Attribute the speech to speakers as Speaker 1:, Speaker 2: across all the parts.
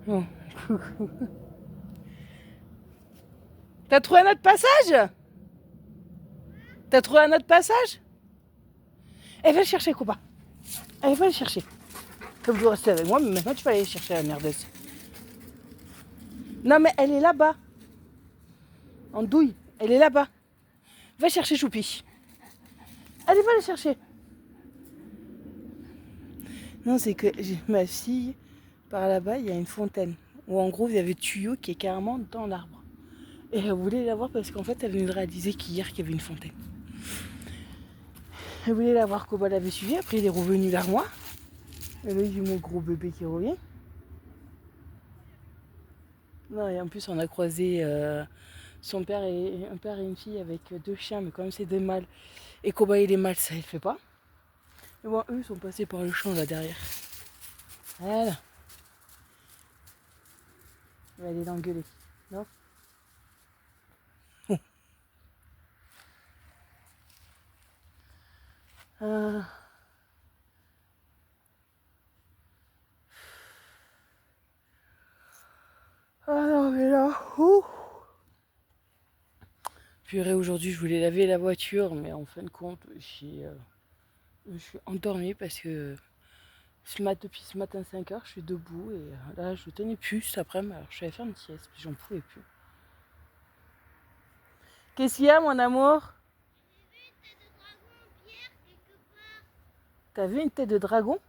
Speaker 1: Oh. T'as trouvé un autre passage? T'as trouvé un autre passage? Eh, va le chercher, Copa. Allez, va le chercher. Comme vous restez avec moi, mais maintenant tu vas aller chercher la merdeuse. Non, mais elle est là-bas. En douille. Elle est là-bas. Va chercher Choupi. Allez, va la chercher. Non, c'est que ma fille, par là-bas, il y a une fontaine. Où en gros, il y avait le tuyau qui est carrément dans l'arbre. Et elle voulait la voir parce qu'en fait, elle venait de réaliser qu'hier, qu'il y avait une fontaine. Elle voulait la voir, Koba l'avait suivi. Après, il est revenu vers moi. Et là, j'ai mon gros bébé qui revient. Non, et en plus, on a croisé son père et un père et une fille avec deux chiens, mais comme c'est des mâles et Koba il est mâle, ça il fait pas. Et bon, eux sont passés par le champ là derrière. Voilà. Il va aller l'engueuler. Non. euh... Ah non, mais là. Purée, aujourd'hui, je voulais laver la voiture, mais en fin de compte, je suis endormie parce que depuis ce matin 5 heures, je suis debout et là, je tenais plus cet après-midi. Alors, je suis allée faire une sieste, puis j'en pouvais plus. Qu'est-ce qu'il y a, mon amour? T'as vu une tête de dragon?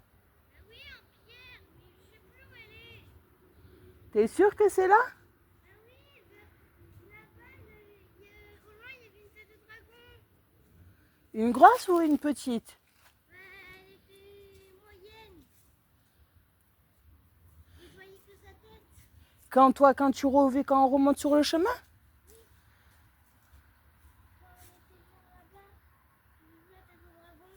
Speaker 1: T'es sûr que c'est là? Une grosse ou une petite?
Speaker 2: Elle était moyenne. Je voyais que sa tête.
Speaker 1: Quand on remonte sur le chemin?
Speaker 2: Quand on était loin là-bas, j'ai vu la tête de dragon.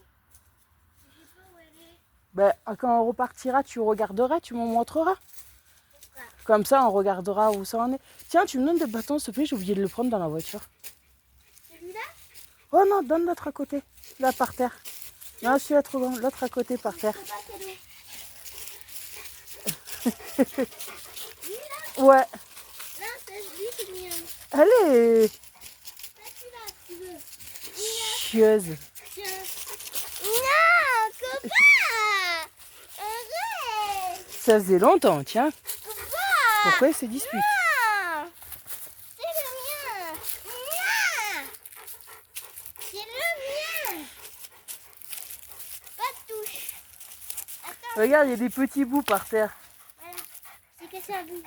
Speaker 2: Je sais pas où elle est.
Speaker 1: Ben, quand on repartira, tu regarderas, tu m'en montreras.
Speaker 2: Pourquoi?
Speaker 1: Comme ça, on regardera où ça en est. Tiens, tu me donnes le bâton, s'il te plaît, j'ai oublié de le prendre dans la voiture.
Speaker 2: Celui-là?
Speaker 1: Oh non, donne l'autre à côté, là par terre. Non, celui-là trop grand, l'autre à côté par terre.
Speaker 2: Je sais pas quel est.
Speaker 1: Ouais,
Speaker 2: Là, c'est lui, c'est le mien.
Speaker 1: allez,
Speaker 2: Là, celui-là, si tu veux.
Speaker 1: chieuse.
Speaker 2: Tiens. Non, copain! Arrête!
Speaker 1: Ça faisait longtemps, tiens.
Speaker 2: Copain!
Speaker 1: Pourquoi ils se disputent?
Speaker 2: Non! C'est le mien! Non! C'est le mien! Pas de touche. Attends,
Speaker 1: Regarde, il y a des petits bouts par terre.
Speaker 2: voilà. C'est cassé un bout.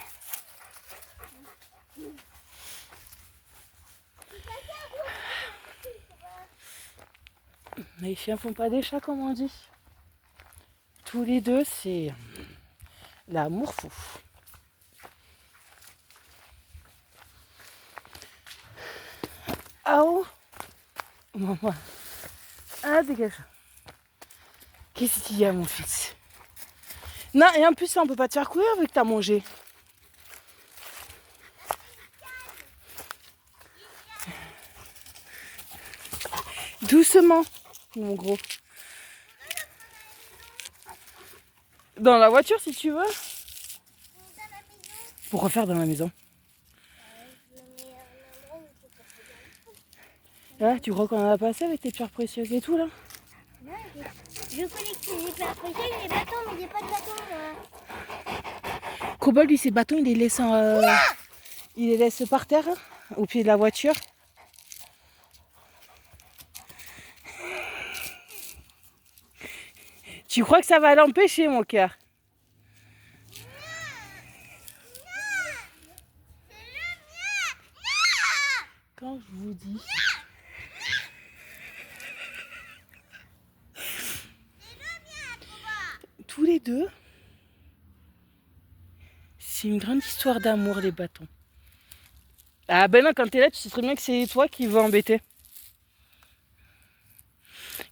Speaker 1: Les chiens font pas des chats, comme on dit. Tous les deux, c'est l'amour fou. Ah oh, maman. Ah, dégage. Qu'est-ce qu'il y a, mon fils? Non, et en plus, ça, on peut pas te faire courir vu que t'as mangé. Doucement, mon gros. Dans la voiture, si tu veux.
Speaker 2: Dans la maison.
Speaker 1: Pour refaire dans la maison.
Speaker 2: Je le mets à un endroit où il peut pas regarder.
Speaker 1: Là, tu crois qu'on en a passé avec tes pierres précieuses et tout, là?
Speaker 2: Non, je collectionne les pierres précieuses, les bâtons, mais j'ai pas de bâtons, moi.
Speaker 1: Cobalt, lui, ses bâtons, il les laisse par terre, hein, au pied de la voiture. Tu crois que ça va l'empêcher, mon cœur? Quand je vous dis... Tous les deux, c'est une grande histoire d'amour, les bâtons. Ah ben non, quand t'es là, tu sais très bien que c'est toi qui vas embêter.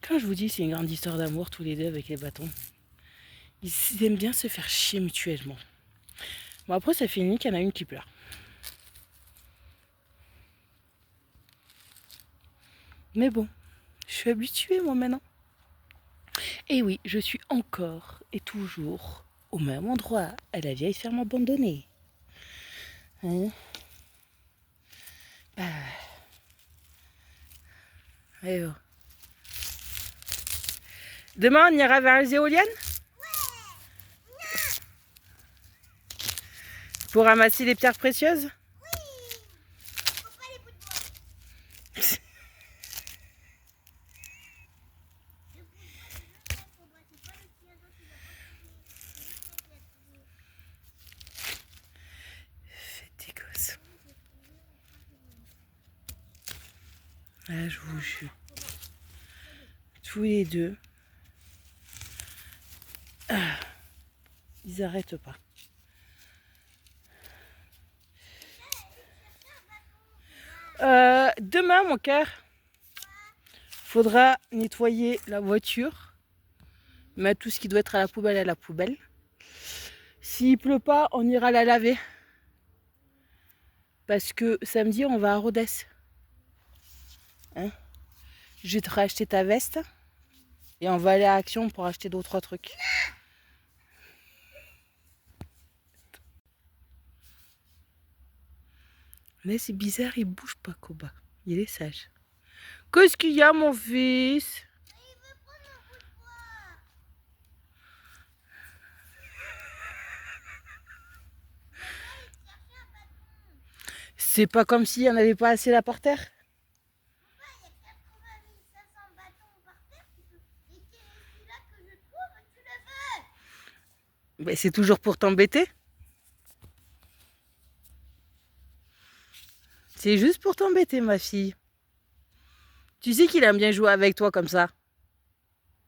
Speaker 1: Quand je vous dis c'est une grande histoire d'amour, tous les deux avec les bâtons, ils aiment bien se faire chier mutuellement. Bon, après, ça finit qu'il y en a une qui pleure. Mais bon, je suis habituée, moi, maintenant. Et oui, je suis encore et toujours au même endroit, à la vieille ferme abandonnée. Hein? Bah. Et oh. Demain, on ira vers les éoliennes? Pour ramasser les pierres précieuses? Faites des gosses. Ah, je vous jure. Tous les deux. Ah, ils arrêtent pas. Demain, mon cœur, faudra nettoyer la voiture, mettre tout ce qui doit être à la poubelle à la poubelle. S'il pleut pas, on ira la laver. Parce que samedi, on va à Rodez. Hein? Je vais te racheter ta veste. Et on va aller à Action pour acheter 2 ou 3 trucs. Mais c'est bizarre, il bouge pas, Koba. Il est sage. Qu'est-ce qu'il y a, mon fils? C'est pas comme s'il n'y en avait pas assez là par terre. Mais c'est toujours pour t'embêter. C'est juste pour t'embêter, ma fille. Tu sais qu'il aime bien jouer avec toi comme ça.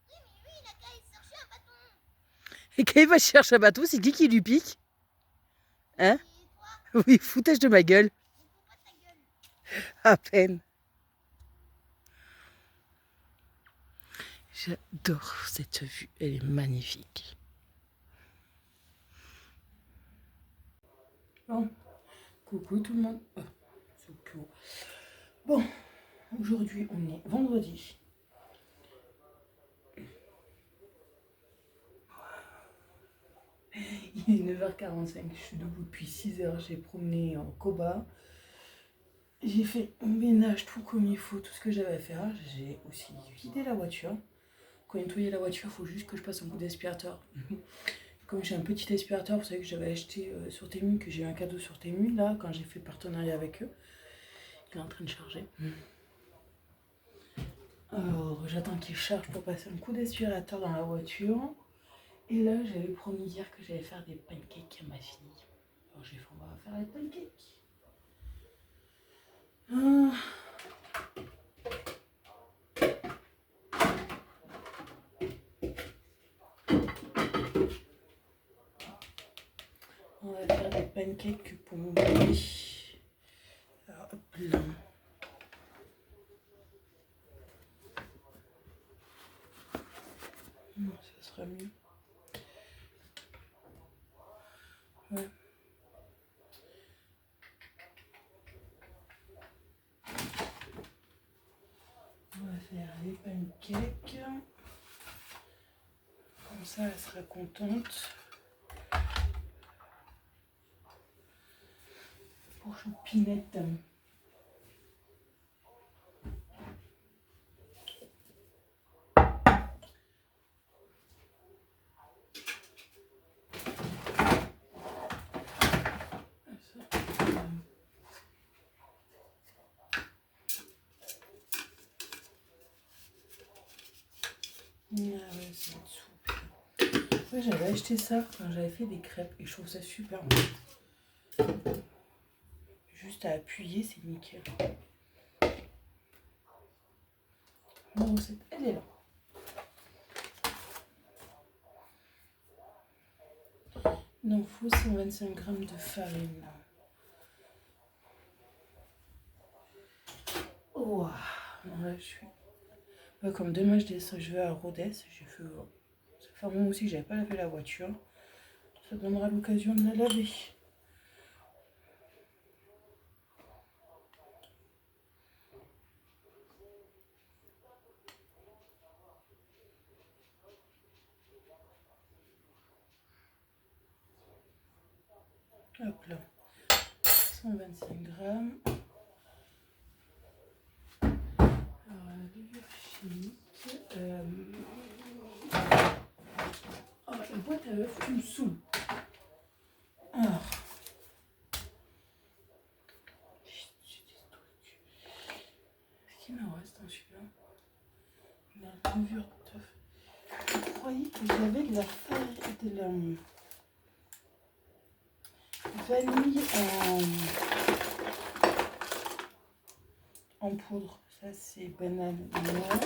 Speaker 2: Oui, mais lui, il a qu'à aller chercher un bâton.
Speaker 1: Et quand il va chercher un bateau, c'est qui lui pique? Hein?
Speaker 2: Et toi,
Speaker 1: Oui, foutage de ma gueule.
Speaker 2: faut pas ta gueule.
Speaker 1: À peine. J'adore cette vue, elle est magnifique. Bon, coucou tout le monde. Bon, aujourd'hui on est vendredi. Il est 9h45, je suis debout depuis 6h, j'ai promené en Koba. J'ai fait mon ménage tout comme il faut, tout ce que j'avais à faire. J'ai aussi vidé la voiture. Quand nettoyer la voiture, il faut juste que je passe un coup d'aspirateur. Comme j'ai un petit aspirateur, vous savez que j'avais acheté sur Temu, que j'ai eu un cadeau sur Temu, là, quand j'ai fait partenariat avec eux. Il est en train de charger. Alors, j'attends qu'il charge pour passer un coup d'aspirateur dans la voiture. Et là, j'avais promis hier que j'allais faire des pancakes à ma fille. Alors, j'ai fait, on va faire les pancakes. Ah. On va faire des pancakes pour mon bébé. Alors, hop là. Ça sera mieux. Ouais. On va faire les pancakes. Comme ça, elle sera contente. Pour Choupinette. Ah ouais, c'est une soupe. Ouais, j'avais acheté ça quand j'avais fait des crêpes et je trouve ça super bon. Juste à appuyer, c'est nickel. La recette, elle est là. Il en faut 125 g de farine. Oh, là, je suis. Ouais, comme demain je vais à Rodez, j'ai fait. Ça fait un moment aussi que j'avais pas lavé la voiture. Ça donnera l'occasion de la laver. Hop là. 125 grammes. Alors, la levure chimique. Oh, la boîte à œufs, tu me saoules. Alors. Ce qu'il me reste dans celui-là. La levure d'œuf. Je croyais que j'avais de la farine, de la vanille en poudre. Ça, c'est banane, non.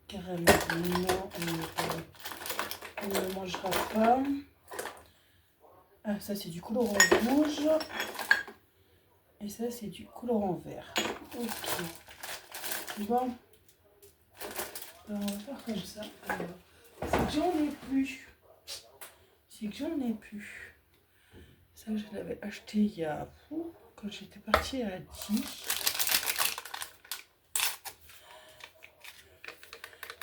Speaker 1: Caramel, non. On ne mangera pas. Ah, ça, c'est du colorant rouge. Et ça, c'est du colorant vert. Ok. Bon. Alors, on va faire comme ça. Alors, c'est que j'en ai plus. Ça, je l'avais acheté il y a... quand j'étais partie à 10.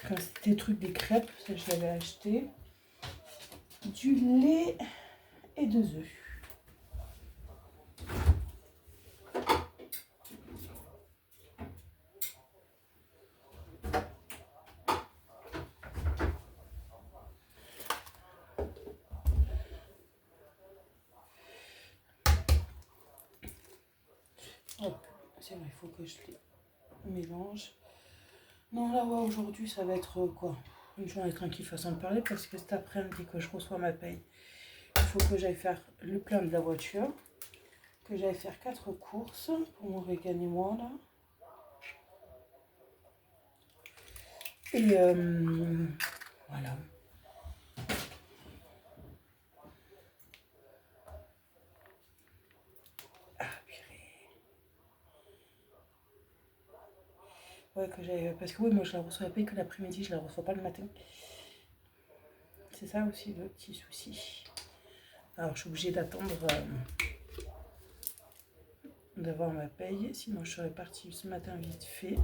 Speaker 1: Quand c'était le truc des crêpes, ça, je l'avais acheté. Du lait et 2 œufs. Hop, c'est vrai, il faut que je les mélange. Non, là, ouais, aujourd'hui, ça va être quoi? Une journée tranquille, façon de parler, parce que cet après-midi que je reçois ma paye, il faut que j'aille faire le plein de la voiture, que j'aille faire 4 courses pour mon Regan et moi, là. Et voilà. Ah, purée. Ouais, que j'aille... Parce que oui, moi, je la reçois la paye que l'après-midi, je la reçois pas le matin. C'est ça aussi le petit souci. Alors, je suis obligée d'attendre d'avoir ma paye. Sinon, je serais partie ce matin vite fait.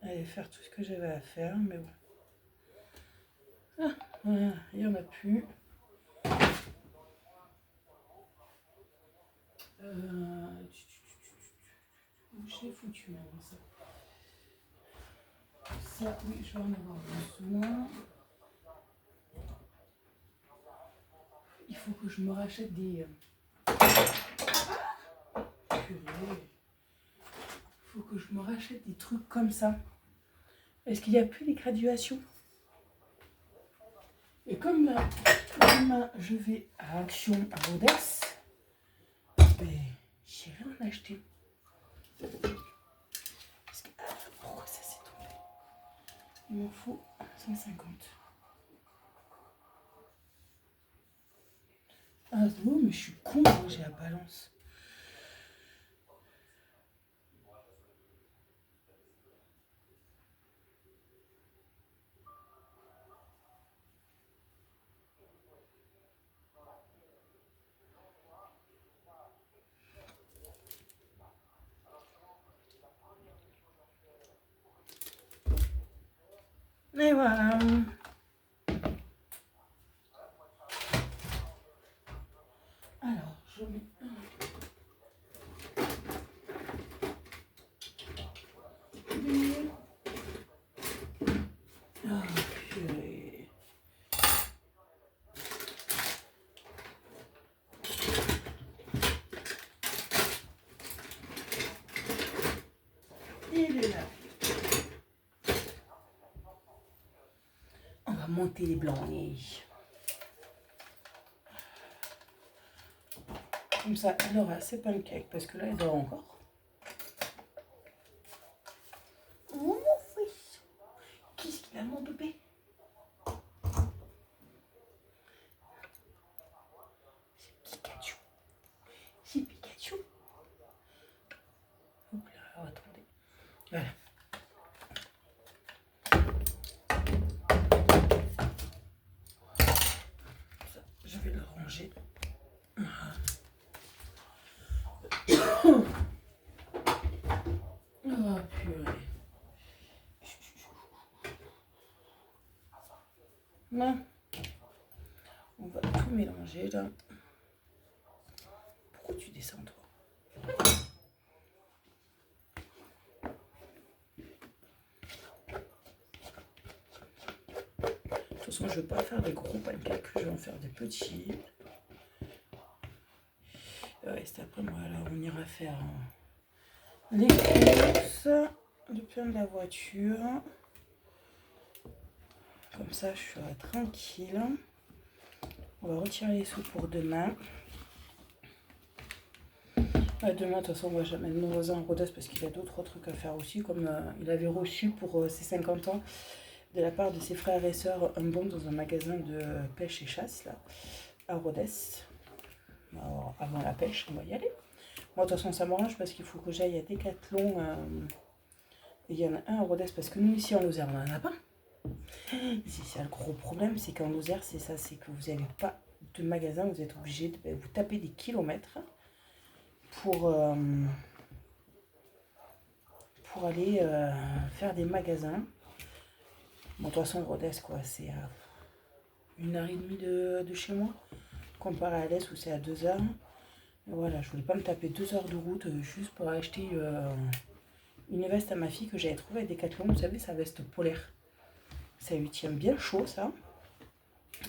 Speaker 1: Aller faire tout ce que j'avais à faire. Mais bon. Ah, voilà, il n'y en a plus. Où j'ai foutu maintenant ça? Ça, oui, je vais en avoir besoin. Il faut que je me rachète des... Purée. Il faut que je me rachète des trucs comme ça. Est-ce qu'il n'y a plus les graduations? Et comme demain je vais à Action à Rodez, ben, j'irai en acheter. Pourquoi ça s'est tombé? Il m'en faut 150. Ah non, mais je suis con, moi j'ai la balance. Et voilà. Alors, je mets un. Ah, purée. Il est là. On va monter les blancs. Comme ça, elle aura ses pancakes parce que là, elle dort encore. Oh mon fils, qu'est-ce qu'il a mon bébé? C'est Pikachu. C'est Pikachu. Hop là, alors attendez. Voilà. Ça, je vais le ranger. Oh purée. Là, on va tout mélanger là. toute façon, je ne vais pas faire des gros pancakes, je vais en faire des petits. Cet après-midi, voilà, on ira faire les courses, le plein de la voiture. Comme ça, je serai tranquille. On va retirer les sous pour demain. Demain, de toute façon, moi j'amène mon voisin à Rodez parce qu'il a d'autres trucs à faire aussi. Comme il avait reçu pour ses 50 ans de la part de ses frères et sœurs un bon dans un magasin de pêche et chasse là, à Rodez. Alors, avant la pêche, on va y aller. Moi, de toute façon, ça m'arrange parce qu'il faut que j'aille à Decathlon. Il y en a un à Rodez parce que nous, ici en Lozère, on n'en a pas. C'est ça le gros problème, c'est qu'en Lozère, c'est ça, c'est que vous n'avez pas de magasin, vous êtes obligé de vous taper des kilomètres pour aller faire des magasins. Bon, de toute façon, Rodez, quoi, c'est à 1h30 de chez moi, comparé à l'Est où c'est à 2h. Et voilà, je voulais pas me taper 2 heures de route juste pour acheter une veste à ma fille que j'avais trouvée à Decathlon. Vous savez, sa veste polaire. Ça lui tient bien chaud, ça.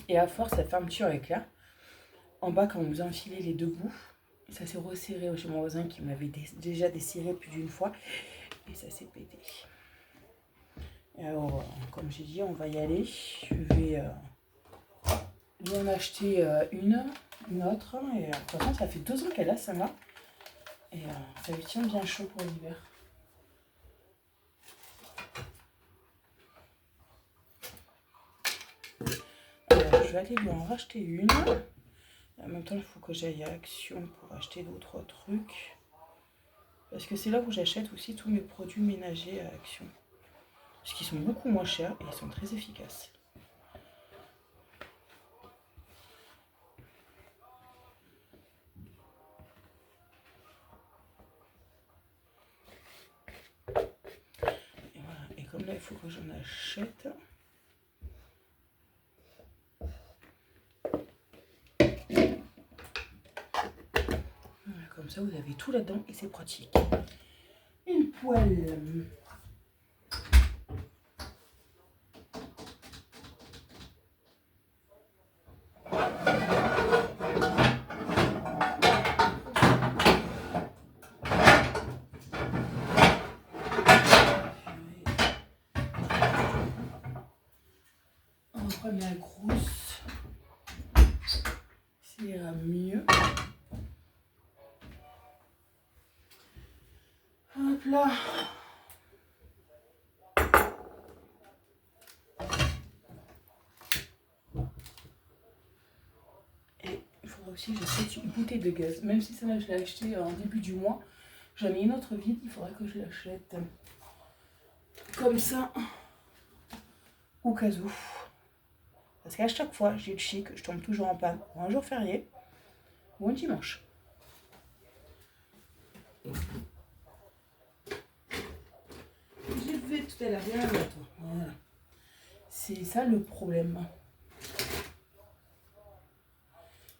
Speaker 1: Et à force, cette fermeture avec là, en bas, quand vous enfilez les deux bouts, ça s'est resserré chez mon voisin qui m'avait déjà dessiré plus d'une fois. Et ça s'est pété. Et alors, comme j'ai dit, on va y aller. Je vais lui en acheter une autre. Et de toute façon, ça fait 2 ans qu'elle a celle-là. Et ça lui tient bien chaud pour l'hiver. Je vais aller lui en racheter une. En même temps, il faut que j'aille à Action pour acheter d'autres trucs. Parce que c'est là où j'achète aussi tous mes produits ménagers à Action. Parce qu'ils sont beaucoup moins chers et ils sont très efficaces. Et voilà. Et comme là, il faut que j'en achète. Voilà, comme ça, vous avez tout là-dedans et c'est pratique. Une poêle. On va prendre la grosse. Ça ira mieux. Hop là. Et il faudra aussi que j'achète une bouteille de gaz. Même si celle-là, je l'ai achetée en début du mois. J'en ai une autre vide, il faudra que je l'achète. Comme ça. Au cas où. Parce qu'à chaque fois, j'ai le chic, je tombe toujours en panne. Ou un jour férié, ou un dimanche. J'ai fait tout à l'heure, bien à toi. Voilà. C'est ça le problème.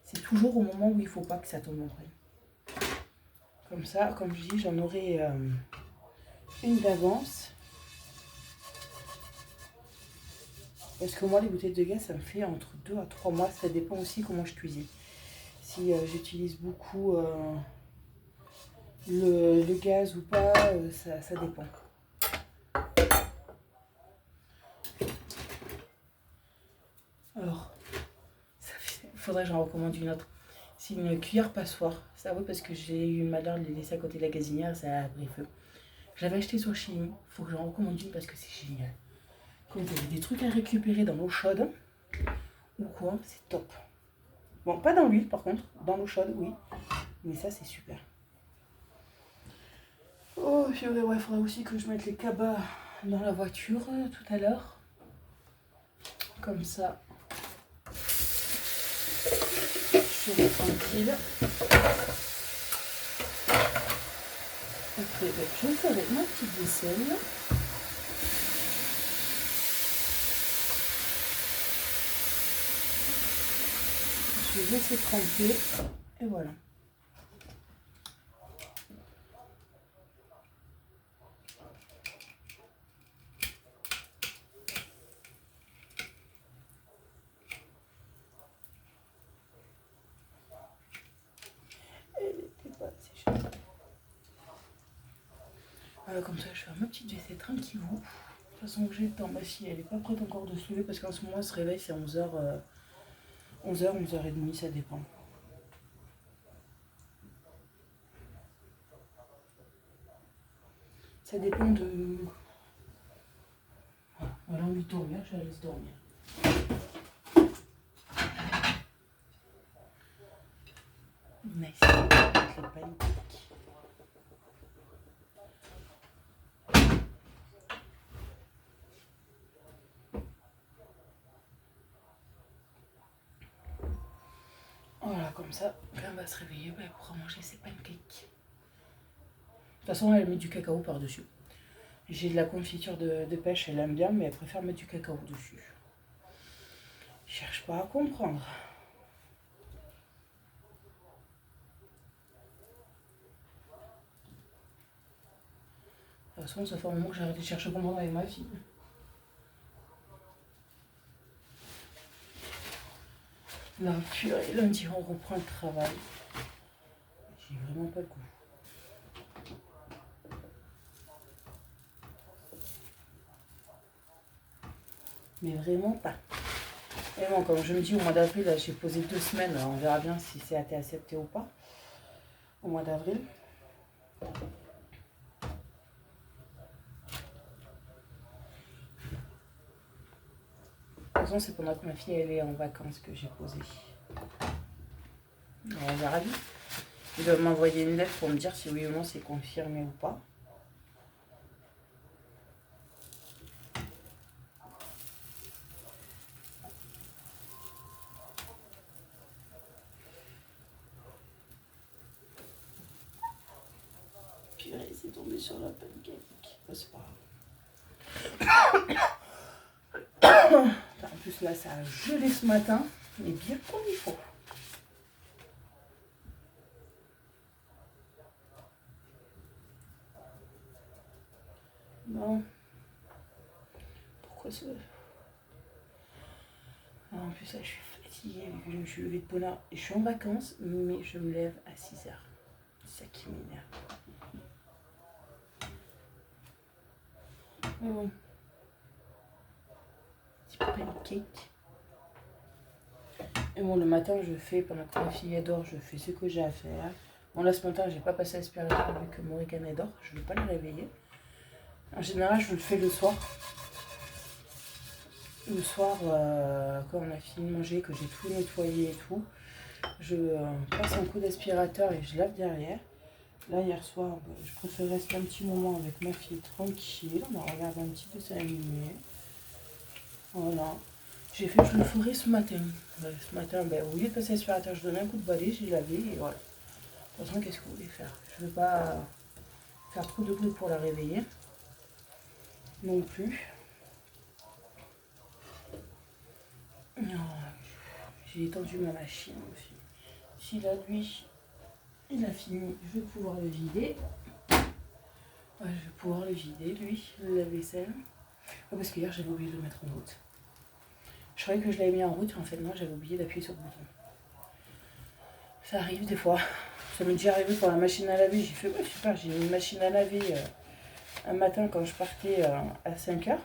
Speaker 1: C'est toujours au moment où il ne faut pas que ça tombe en panne. Comme ça, comme je dis, j'en aurai une d'avance. Parce que moi, les bouteilles de gaz, ça me fait entre 2 à 3 mois. Ça dépend aussi comment je cuisine. Si j'utilise beaucoup le gaz ou pas, ça dépend. Alors, il faudrait que j'en recommande une autre. C'est une cuillère passoire. Ça oui, parce que j'ai eu le malheur de les laisser à côté de la gazinière, ça a pris feu. Je l'avais acheté sur Chine. Il faut que j'en recommande une parce que c'est génial. Quand vous avez des trucs à récupérer dans l'eau chaude ou quoi, c'est top. Bon, pas dans l'huile par contre, dans l'eau chaude, oui. Mais ça, c'est super. Oh, puis ouais, il faudra aussi que je mette les cabas dans la voiture tout à l'heure. Comme ça, je serai tranquille. Après, je ferai ma petite vaisselle. Je vais laisser tremper. Et voilà. Voilà, comme ça je fais ma petite WC tranquillou. De toute façon, j'ai le temps. Ma fille, elle est pas prête encore de se lever parce qu'en ce moment, elle se réveille, c'est 11h, 11h, 11h30, ça dépend. Ça dépend de... Voilà, elle a envie de dormir, je la laisse dormir. Nice. Avec les pancakes. Voilà, comme ça, quand elle va se réveiller, elle pourra manger ses pancakes. De toute façon, elle met du cacao par-dessus. J'ai de la confiture de pêche, elle aime bien, mais elle préfère mettre du cacao dessus. Je cherche pas à comprendre. De toute façon, ça fait un moment que j'ai arrêté de chercher à comprendre avec ma fille. Là, purée, lundi, on reprend le travail. J'ai vraiment pas le goût. Mais vraiment pas. Et bon, comme je me dis, au mois d'avril, j'ai posé 2 semaines. Alors on verra bien si c'est été accepté ou pas. Au mois d'avril. De toute façon, c'est pendant que ma fille elle est en vacances que j'ai posé. Alors, on verra bien. Il doit m'envoyer une lettre pour me dire si oui ou non c'est confirmé ou pas. Purée, c'est tombé sur la pancake. C'est pas grave. En plus, là, ça a gelé ce matin. Mais bien comme il faut. Bon. Pourquoi ça? En plus, là, je suis fatiguée vu que je me suis levée de bonne heure. Et je suis en vacances, mais je me lève à 6h. C'est ça qui m'énerve. Bon. Petit pancake. Et bon, le matin, je fais, pendant que ma fille dort, je fais ce que j'ai à faire. Bon, là, ce matin, j'ai pas passé l'aspirateur vu que Morrigan dort. Je ne vais pas la réveiller. En général, je le fais le soir. Le soir, quand on a fini de manger, que j'ai tout nettoyé et tout, je passe un coup d'aspirateur et je lave derrière. Là, hier soir, je préfère rester un petit moment avec ma fille tranquille. On a regardé un petit dessin animé. Voilà. J'ai fait, je le ferai ce matin. Ce matin, au lieu de passer l'aspirateur, je donne un coup de balai, j'ai lavé et voilà. De toute façon, qu'est-ce que vous voulez faire? Je ne veux pas faire trop de bruit pour la réveiller. Non plus. J'ai étendu ma machine aussi. Si là, lui, il a fini, je vais pouvoir le vider. Ouais, je vais pouvoir le vider, lui, le lave-vaisselle. Ouais, parce qu'hier, j'avais oublié de le mettre en route. Je croyais que je l'avais mis en route, mais en fait, non, j'avais oublié d'appuyer sur le bouton. Ça arrive des fois. Ça m'est déjà arrivé pour la machine à laver. J'ai fait, ouais, super, j'ai mis une machine à laver un matin quand je partais à 5h.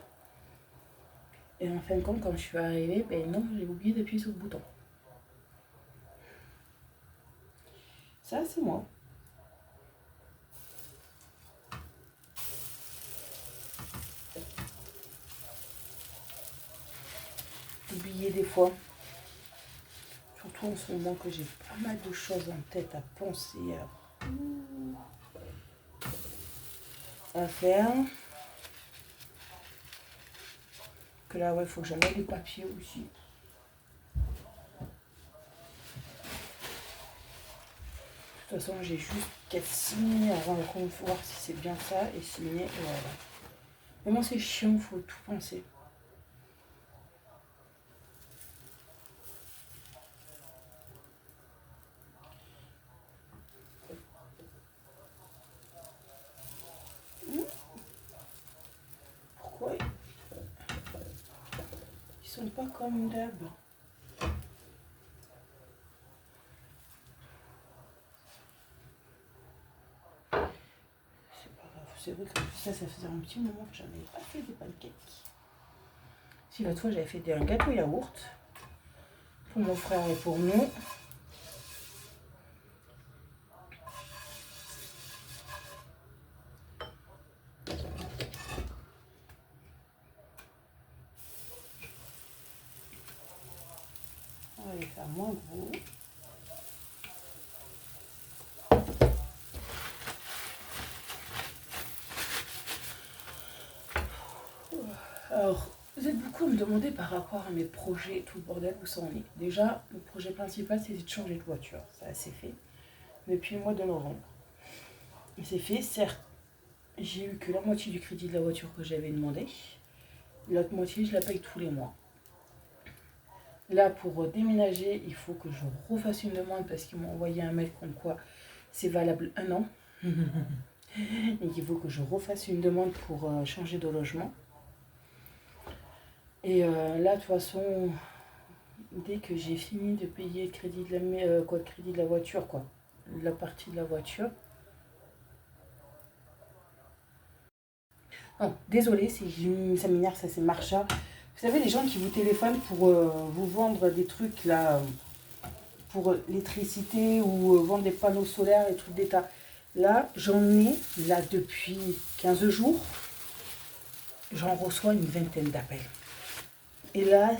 Speaker 1: Et en fin de compte, quand je suis arrivée, non, j'ai oublié d'appuyer sur le bouton. Ça, c'est moi. Oublier des fois. Surtout en ce moment que j'ai pas mal de choses en tête à penser, à faire. Que là, ouais, il faut que j'enlève les papiers aussi. De toute façon, j'ai juste qu'à signer avant de voir si c'est bien ça et signer, et voilà. Vraiment, c'est chiant, il faut tout penser. Pourquoi ils sont pas comme d'hab? c'est vrai que ça faisait un petit moment que j'en avais pas fait des pancakes. Si l'autre fois j'avais fait un gâteau yaourt pour mon frère et pour nous. On va les faire moins gros. Alors, vous êtes beaucoup à me demander par rapport à mes projets, tout le bordel, où ça en est. Déjà, le projet principal, c'était de changer de voiture. Ça, c'est fait depuis le mois de novembre. Et c'est fait, certes, j'ai eu que la moitié du crédit de la voiture que j'avais demandé. L'autre moitié, je la paye tous les mois. Là, pour déménager, il faut que je refasse une demande parce qu'ils m'ont envoyé un mail comme quoi c'est valable 1 an. Et qu'il faut que je refasse une demande pour changer de logement. Et là, de toute façon, dès que j'ai fini de payer le crédit de le crédit de la voiture, quoi, la partie de la voiture. Non, désolé, ça m'énerve, ça c'est Marcha. Vous savez, les gens qui vous téléphonent pour vous vendre des trucs là, pour l'électricité ou vendre des panneaux solaires et trucs d'état. Là, j'en ai, là, depuis 15 jours, j'en reçois une vingtaine d'appels. Et là,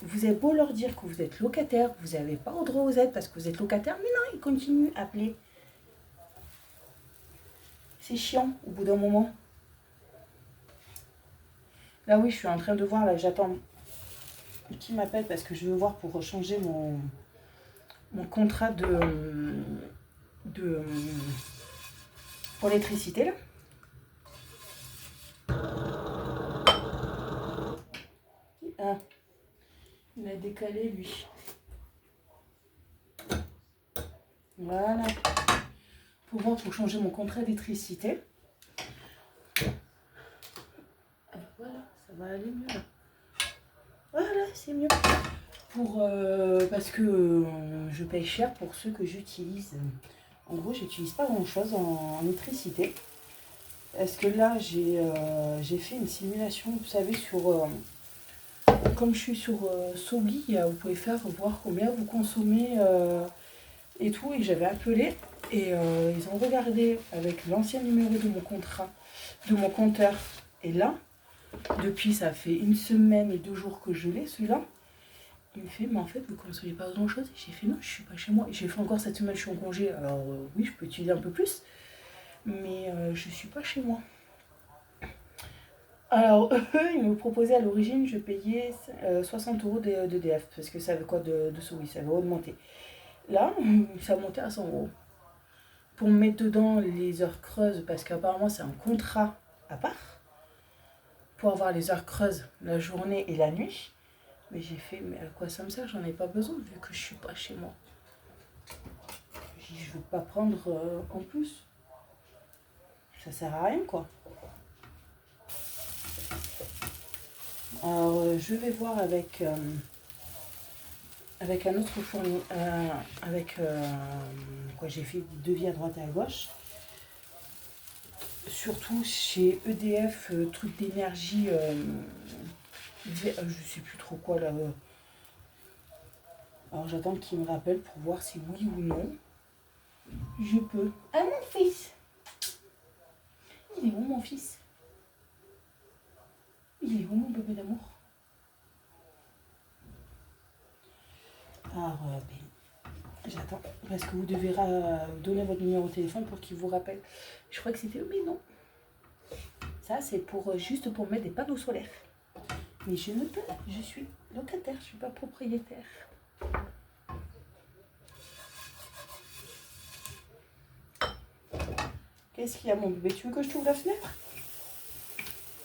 Speaker 1: vous avez beau leur dire que vous êtes locataire, vous n'avez pas droit aux aides parce que vous êtes locataire, mais non, ils continuent à appeler. C'est chiant au bout d'un moment. Là, oui, je suis en train de voir, là, j'attends qui m'appelle parce que je veux voir pour changer mon contrat pour l'électricité, là. Ah, il a décalé, lui. Voilà. Pour changer mon contrat d'électricité. Voilà, ça va aller mieux, là. Voilà, c'est mieux. Parce que je paye cher pour ceux que j'utilise. En gros, j'utilise pas grand-chose en électricité. Parce que là, j'ai fait une simulation, vous savez, comme je suis sur Sobi, vous pouvez voir combien vous consommez et tout. Et j'avais appelé et ils ont regardé avec l'ancien numéro de mon contrat, de mon compteur. Et là, depuis, ça fait 1 semaine et 2 jours que je l'ai, celui-là. Il me fait, mais en fait, vous ne consommez pas grand-chose. J'ai fait, non, je suis pas chez moi. Et j'ai fait encore cette semaine, je suis en congé. Alors oui, je peux utiliser un peu plus, mais je suis pas chez moi. Alors, eux, ils me proposaient à l'origine, je payais 60 € d'EDF, parce que ça avait quoi de souris, ça avait augmenté. Là, ça a monté à 100 €. Pour me mettre dedans les heures creuses, parce qu'apparemment c'est un contrat à part, pour avoir les heures creuses la journée et la nuit. Mais j'ai fait, mais à quoi ça me sert? J'en ai pas besoin, vu que je suis pas chez moi. Je veux pas prendre en plus. Ça sert à rien, quoi. Alors, je vais voir avec un autre fournisseur, quoi, j'ai fait des devis à droite et à gauche. Surtout chez EDF, truc d'énergie, je sais plus trop quoi là. Alors j'attends qu'il me rappelle pour voir si oui ou non je peux. Ah, mon fils! Il est où, mon fils? Il est où, mon bébé d'amour? Alors, j'attends, parce que vous devez donner votre numéro de téléphone pour qu'il vous rappelle. Je crois que c'était eux, mais non. Ça, c'est juste pour mettre des panneaux solaires. Mais je ne peux pas, je suis locataire, je ne suis pas propriétaire. Qu'est-ce qu'il y a, mon bébé? Tu veux que je t'ouvre la fenêtre?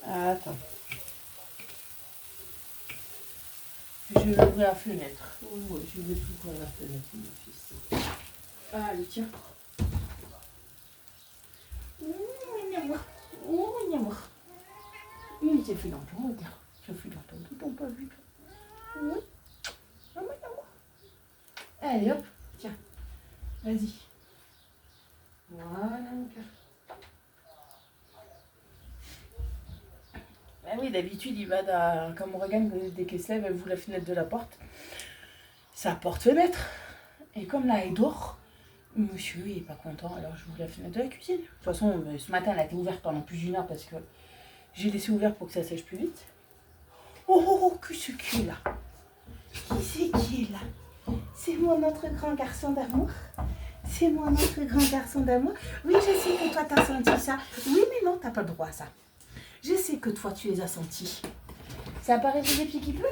Speaker 1: Ah, attends. Je vais ouvrir la fenêtre. Oui, je vais t'ouvrir la fenêtre, mon fils. Ah, allez, tiens. Il s'est fait longtemps, regarde. Ça fait longtemps qu'ils t'ont pas vu. Oui. Allez, hop, tiens. Vas-y. Voilà, mon cœur. oui, d'habitude, il va comme Morgane, dès qu'elle se lève, elle ouvre la fenêtre de la porte. Sa porte-fenêtre. Et comme là, elle dort, monsieur, il est pas content, alors j'ouvre la fenêtre de la cuisine. De toute façon, ce matin, elle a été ouverte pendant plus d'une heure parce que j'ai laissé ouvert pour que ça sèche plus vite. Oh, oh, oh, qui c'est qui est là? Qui c'est qui est là? C'est moi, notre grand garçon d'amour. C'est moi, notre grand garçon d'amour. Oui, je sais que toi, t'as senti ça. Oui, mais non, t'as pas le droit à ça. Je sais que toi, tu les as sentis. Ça n'a pas réveillé pied qui pleut?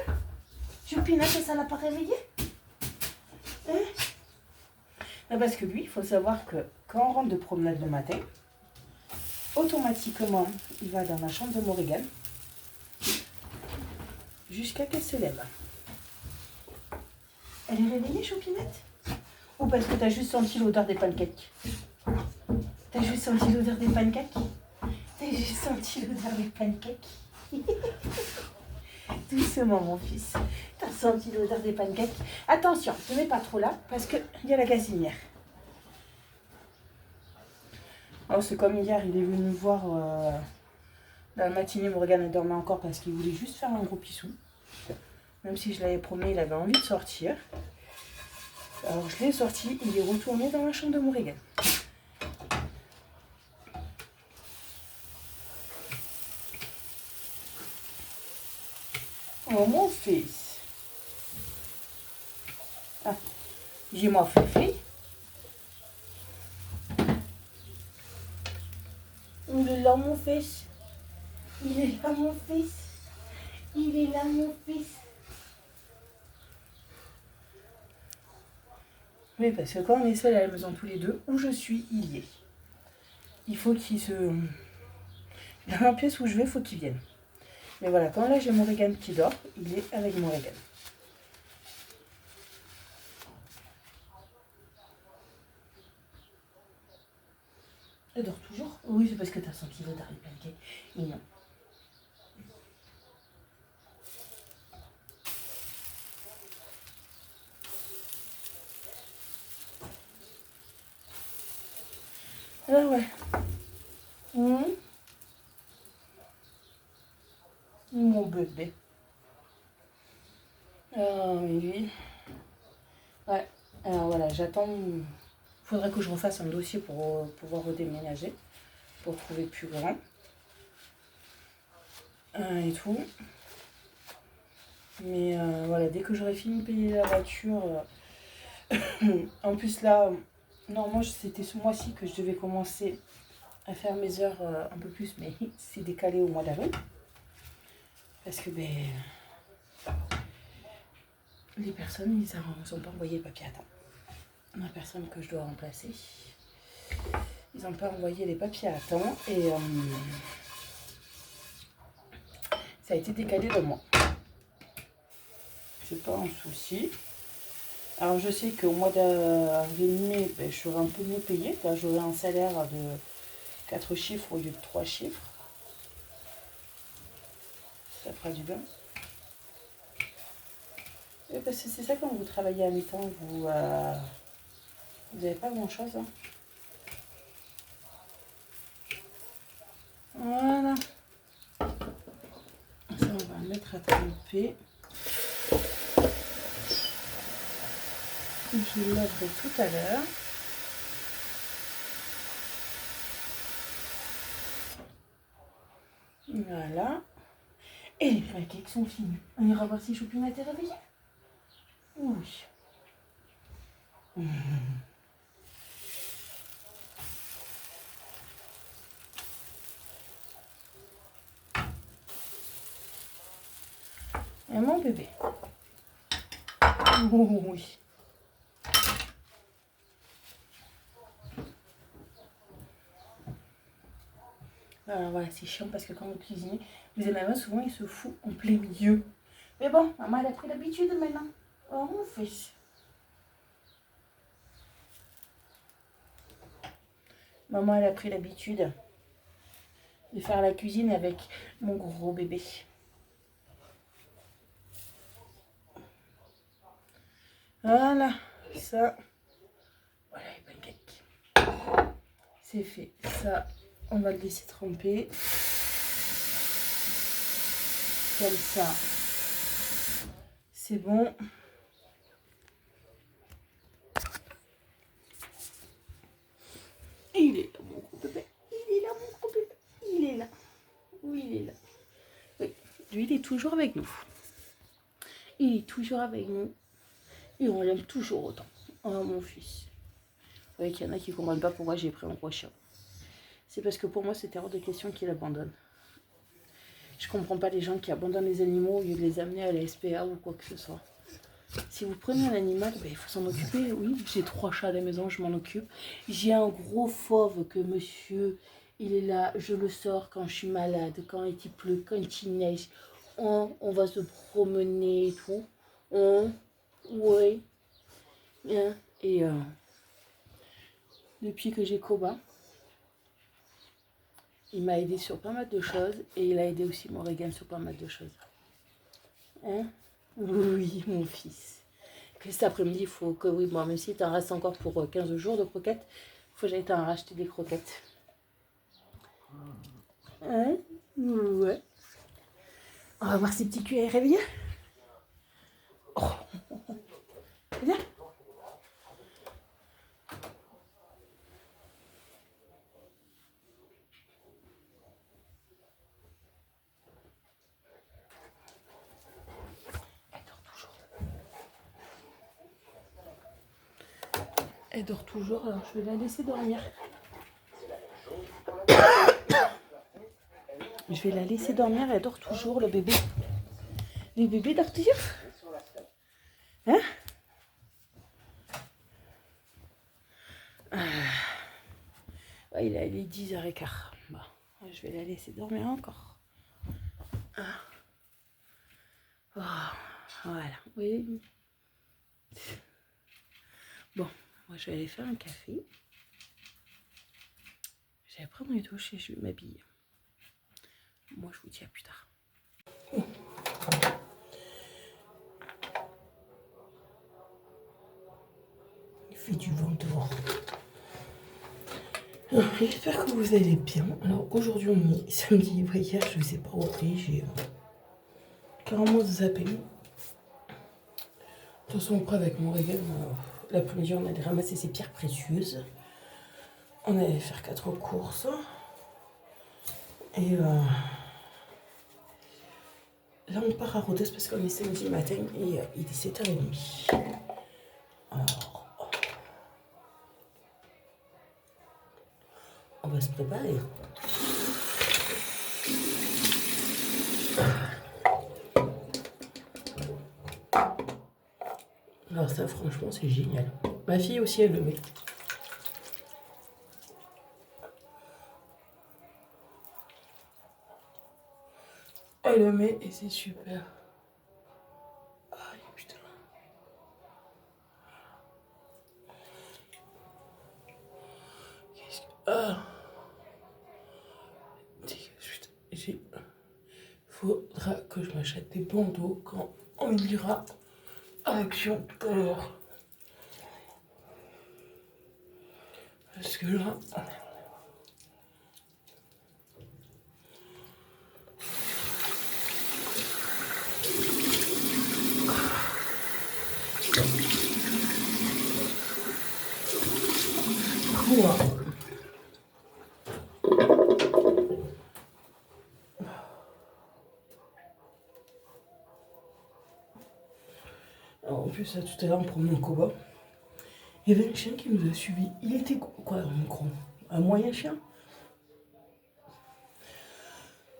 Speaker 1: Choupinette, ça l'a pas réveillé? Hein? Non, parce que lui, il faut savoir que quand on rentre de promenade le matin, automatiquement, il va dans la chambre de Morgane jusqu'à qu'elle se lève. Elle est réveillée, Choupinette? Ou parce que t'as juste senti l'odeur des pancakes? T'as juste senti l'odeur des pancakes? T'as juste senti l'odeur des pancakes? Doucement, mon fils. T'as senti l'odeur des pancakes? Attention, ne mets pas trop là, parce qu'il y a la gazinière. Alors, c'est comme hier, il est venu me voir dans la matinée. Morgane dormait encore parce qu'il voulait juste faire un gros pissou. Même si je l'avais promis, il avait envie de sortir. Alors, je l'ai sorti, il est retourné dans la chambre de Morgane. Oh, mon fils. Ah, dis-moi, Fifi. Il est là, mon fils. Il est là, mon fils. Il est là, mon fils. Oui, parce que quand on est seul à la maison tous les deux, où je suis, il y est. Il faut qu'il se... Dans la pièce où je vais, il faut qu'il vienne. Mais voilà, quand là j'ai Morgane qui dort, il est avec Morgane. Elle dort toujours? Oui, c'est parce que t'as senti l'odeur des pancakes. Et non. Alors ouais. Mon bébé. Ah oui, lui. Ouais. Alors voilà, j'attends. Il faudrait que je refasse un dossier pour pouvoir redéménager. Pour trouver plus grand. Et tout. Mais voilà, dès que j'aurai fini de payer la voiture. En plus là, normalement c'était ce mois-ci que je devais commencer à faire mes heures un peu plus, mais c'est décalé au mois d'avril. Parce que les personnes, ils n'ont pas envoyé le papier à temps. La personne que je dois remplacer, ils n'ont pas envoyé les papiers à temps et ça a été décalé de mois. C'est pas un souci. Alors je sais qu'au mois d'avril-mai, je serai un peu mieux payée. Là, j'aurai un salaire de 4 chiffres au lieu de 3 chiffres. Ça fera du bien. Et parce que c'est ça, quand vous travaillez à mi-temps, vous n'avez pas grand-chose. Hein. Voilà. Ça, on va mettre à tremper. Je laverai tout à l'heure. Voilà. Et les pancakes sont finis. On ira voir si Choupinette est réveillée. Oui. Et mon bébé. Oui. Alors voilà, c'est chiant parce que quand vous cuisinez, vous avez maman, souvent il se fout en plein milieu. Mais bon, maman elle a pris l'habitude maintenant. Oh mon fils. Maman elle a pris l'habitude de faire la cuisine avec mon gros bébé. Voilà, ça. Voilà les pancakes. C'est fait. Ça, on va le laisser tremper. Comme ça. C'est bon. Il est là, mon gros bébé. Il est là, mon gros bébé. Il est là. Oui, il est là. Oui, lui, il est toujours avec nous. Il est toujours avec nous. Et on l'aime toujours autant. Oh, mon fils. Vous voyez qu'il y en a qui ne comprennent pas pourquoi j'ai pris un gros chien. C'est parce que pour moi, c'est hors de question qu'il abandonne. Je ne comprends pas les gens qui abandonnent les animaux au lieu de les amener à la SPA ou quoi que ce soit. Si vous prenez un animal, ben, il faut s'en occuper. Oui, j'ai 3 chats à la maison, je m'en occupe. J'ai un gros fauve que monsieur, il est là, je le sors quand je suis malade, quand il pleut, quand il neige. On va se promener et tout. Oui. Hein. Et depuis que j'ai Koba, il m'a aidé sur pas mal de choses et il a aidé aussi Morrigan sur pas mal de choses. Hein? Oui, mon fils. Que cet après-midi, il faut que, oui, bon, même si t'en reste encore pour 15 jours de croquettes, il faut que j'aille t'en racheter des croquettes. Hein? Ouais. On va voir si petit cul est réveillé. Oh. Viens. Elle dort toujours, alors je vais la laisser dormir. Je vais la laisser dormir, elle dort toujours, le bébé. Le bébé dort toujours. Hein? Ouais, il est 10h15. Bon, je vais la laisser dormir encore. Oh, voilà, oui. Bon, moi je vais aller faire un café. Je vais prendre une douche et je vais m'habiller. Moi je vous dis à plus tard. Il fait du vent dehors. J'espère que vous allez bien. Alors aujourd'hui on est samedi. Hier je ne vous ai pas repris. J'ai carrément zappé. De toute façon après avec mon régal, l'après-midi on allait ramasser ses pierres précieuses. On allait faire 4 courses. Et là on part à Rodez parce qu'on est samedi matin et il est 7h30. Alors on va se préparer. Alors ça franchement c'est génial. Ma fille aussi elle le met. Elle le met et c'est super. Aïe putain. Qu'est-ce que... Ah. Il faudra que je m'achète des bandeaux quand on ira à Action tout à l'heure. Parce que là... Quoi? Alors en plus, là, tout à l'heure, en promenant Koba, il y avait un chien qui nous a suivis. Il était quoi, un gros? Un moyen chien?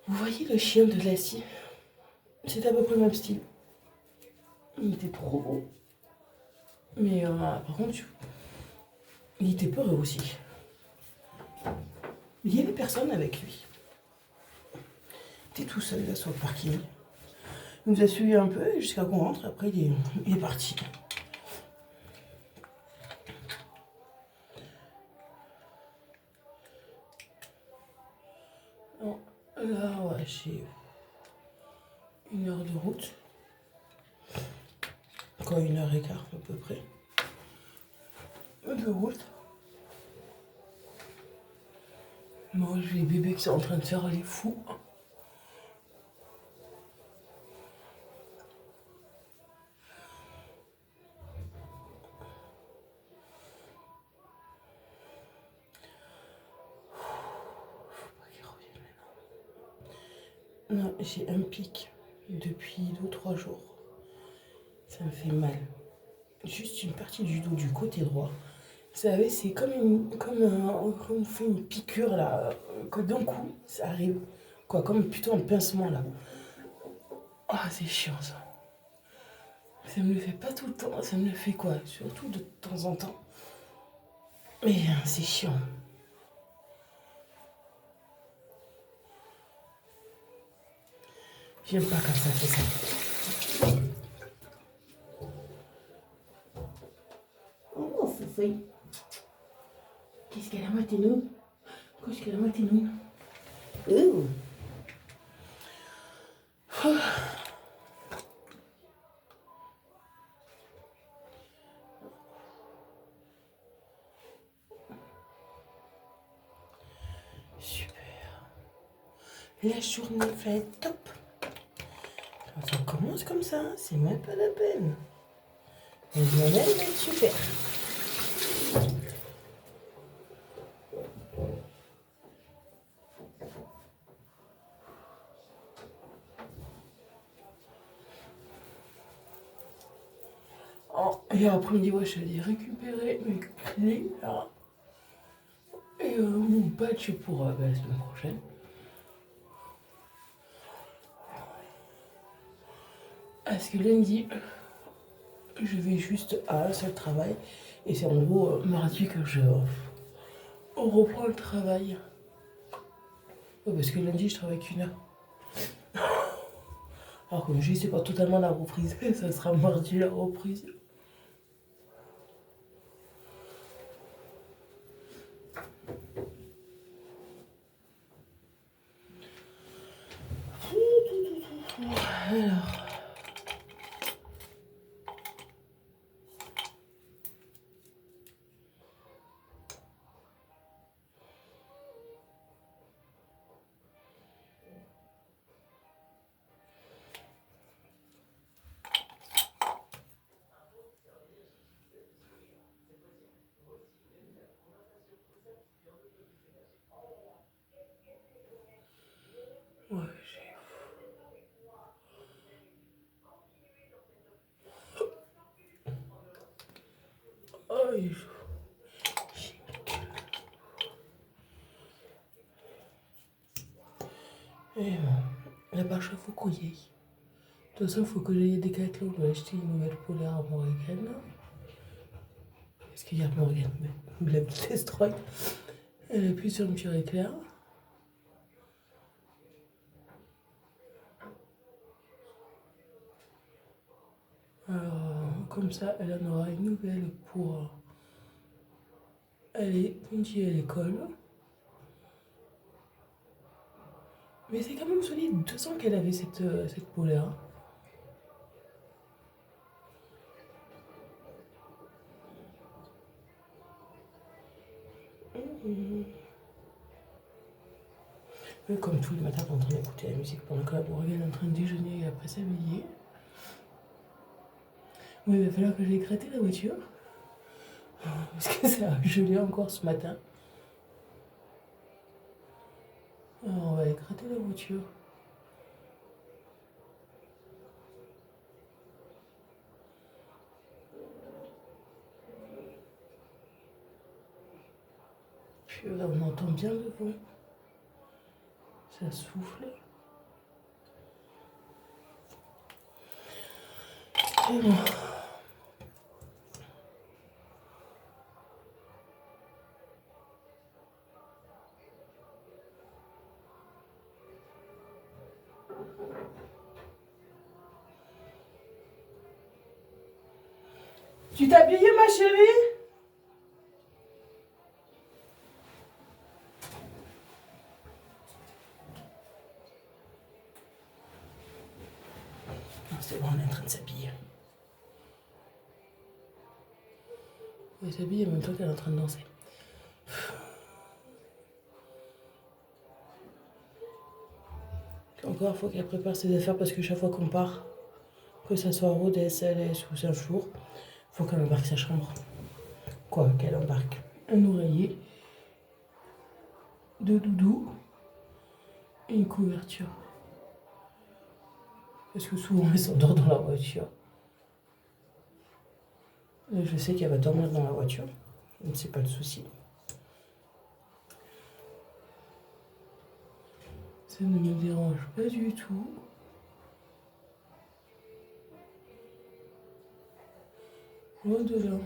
Speaker 1: Vous voyez le chien de Lassie? C'était à peu près le même style. Il était trop beau. Mais par contre, il était peureux aussi. Il n'y avait personne avec lui. Il était tout seul là sur le parking. Il nous a suivis un peu jusqu'à qu'on rentre. Après, il est parti. Alors, là, ouais, j'ai 1 heure de route. Quoi, 1h15 à peu près. De route. Moi, j'ai les bébés qui sont en train de faire les fous. Non, j'ai un pic depuis 2 ou 3 jours. Ça me fait mal. Juste une partie du dos du côté droit. Vous savez, c'est comme on fait une piqûre là, que d'un coup, ça arrive. Quoi, comme plutôt un pincement là. Ah, c'est chiant ça. Ça me le fait pas tout le temps, ça me le fait quoi, surtout de temps en temps. Mais c'est chiant. J'aime pas quand ça fait ça. Oh, Foufouille. Qu'est-ce qu'elle a maintenant? Qu'est-ce qu'elle a maintenant? Oh. Super. La journée va être top. Quand ça commence comme ça, c'est même pas la peine. La journée va être super. Oh, et après-midi, je suis allée récupérer mes clés là. Et mon badge pour la semaine prochaine. Parce que lundi, je vais juste à un seul travail. Et c'est en gros mardi que on reprend le travail. Ouais, parce que lundi, je travaille qu'1 heure. Alors comme je dis, c'est pas totalement la reprise. Ça sera mardi la reprise. Alors. Ouais, Aïe. Et bon, la bâche, faut qu'on y aille. De toute façon, il faut que j'aille des Decathlon pour acheter une nouvelle polaire à Morgan. Parce qu'il y a Morgan, mais la petite destroy. Elle appuie sur le petit éclair. Alors, comme ça, elle en aura une nouvelle pour aller puncher à l'école. Mais c'est quand même solide, 2 ans qu'elle avait cette polaire. Comme tous les matins, on est en train d'écouter la musique pendant que la Morgane est en train de déjeuner et après s'habiller. Oui, il va falloir que j'aille gratter la voiture. Parce que ça a gelé encore ce matin. Alors, on va aller gratter la voiture. Puis là, on entend bien le vent. Ça souffle. Et bon. Tu t'es habillée, ma chérie? Non, c'est bon, on est en train de s'habiller. Elle s'habille en même temps qu'elle est en train de danser. Encore, il faut qu'elle prépare ses affaires parce que chaque fois qu'on part, que ça soit Rodez, SLS ou Saint-Flour, il faut qu'elle embarque sa chambre. Quoi, qu'elle embarque un oreiller, 2 doudous et une couverture. Parce que souvent, elle s'endort dans la voiture. Et je sais qu'elle va dormir dans la voiture. Donc, c'est pas le souci. Ça ne me dérange pas du tout. Loin de là.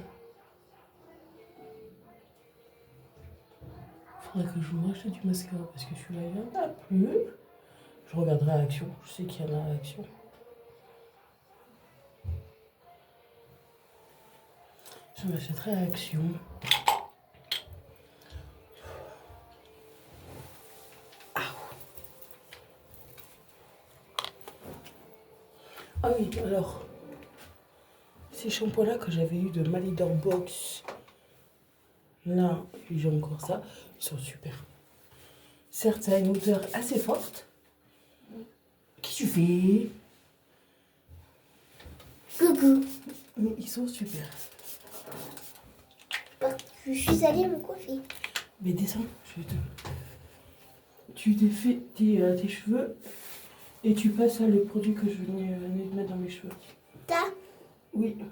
Speaker 1: Faudrait que je me rachète du mascara parce que celui-là, il n'y en a plus. Je regarderai à Action. Je sais qu'il y en a à Action. Je m'achèterai à Action. Ah oui, alors, ces shampoings-là que j'avais eu de Malidor Box, là, j'ai encore ça, ils sont super. Certes, ça a une odeur assez forte. Qu'est-ce que tu fais?
Speaker 2: Coucou.
Speaker 1: Mais ils sont super.
Speaker 2: Je suis allée me coiffer.
Speaker 1: Mais descends, je vais te... Tu défais tes cheveux et tu passes le produit que je venais de mettre dans mes cheveux.
Speaker 2: T'as?
Speaker 1: Oui. De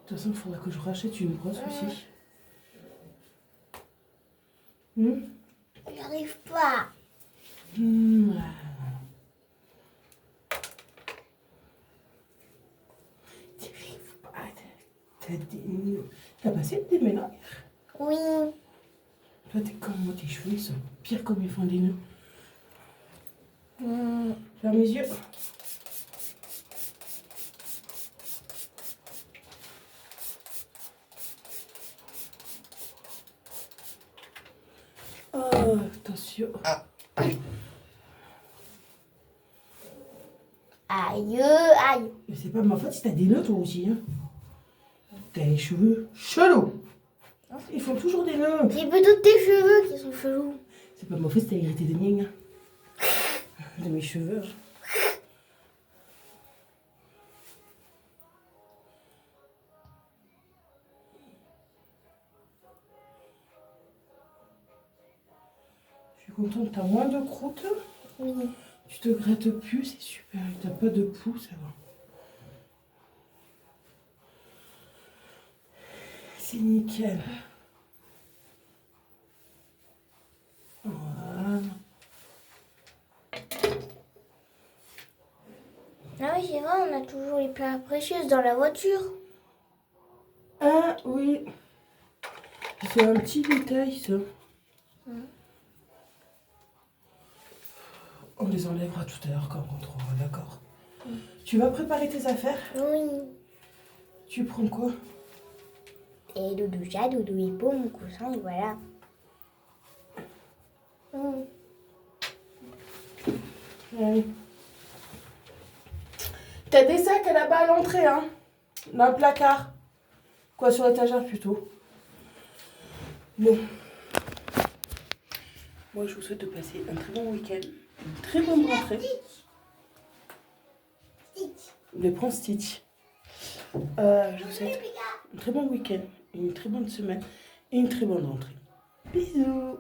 Speaker 1: toute façon, il faudra que je rachète une brosse aussi.
Speaker 2: J'arrive pas.
Speaker 1: T'arrives pas. T'as passé des mélanges?
Speaker 2: Oui.
Speaker 1: Toi, t'es comme moi, tes cheveux, ils sont pires comme ils font des nœuds. Ferme mes yeux. Oh, attention.
Speaker 2: Aïe, aïe.
Speaker 1: Mais c'est pas ma faute si t'as des nœuds toi aussi. Hein. T'as les cheveux chelous. Ils font toujours des nœuds.
Speaker 2: C'est plutôt tes cheveux qui sont chelous.
Speaker 1: C'est pas ma faute si t'as hérité des miens. De mes cheveux. Je suis contente, t'as moins de croûte.
Speaker 2: Oui.
Speaker 1: Tu te grattes plus, c'est super. T'as pas de poux, ça va. C'est nickel. Voilà.
Speaker 2: Ah oui, c'est vrai, on a toujours les pierres précieuses dans la voiture.
Speaker 1: Ah oui. C'est un petit détail, ça. On les enlèvera tout à l'heure quand on rentrera, d'accord. Tu vas préparer tes affaires?
Speaker 2: Oui.
Speaker 1: Tu prends quoi?
Speaker 2: Et doudou chat, doudou hippo, mon coussin, et voilà.
Speaker 1: Allez. T'as des sacs là-bas à l'entrée, hein? Dans le placard. Quoi, sur l'étagère plutôt. Bon. Moi, je vous souhaite de passer un très bon week-end. Une très bonne rentrée. Les prends Stitch. Je vous souhaite un très bon week-end, une très bonne semaine et une très bonne rentrée. Bisous.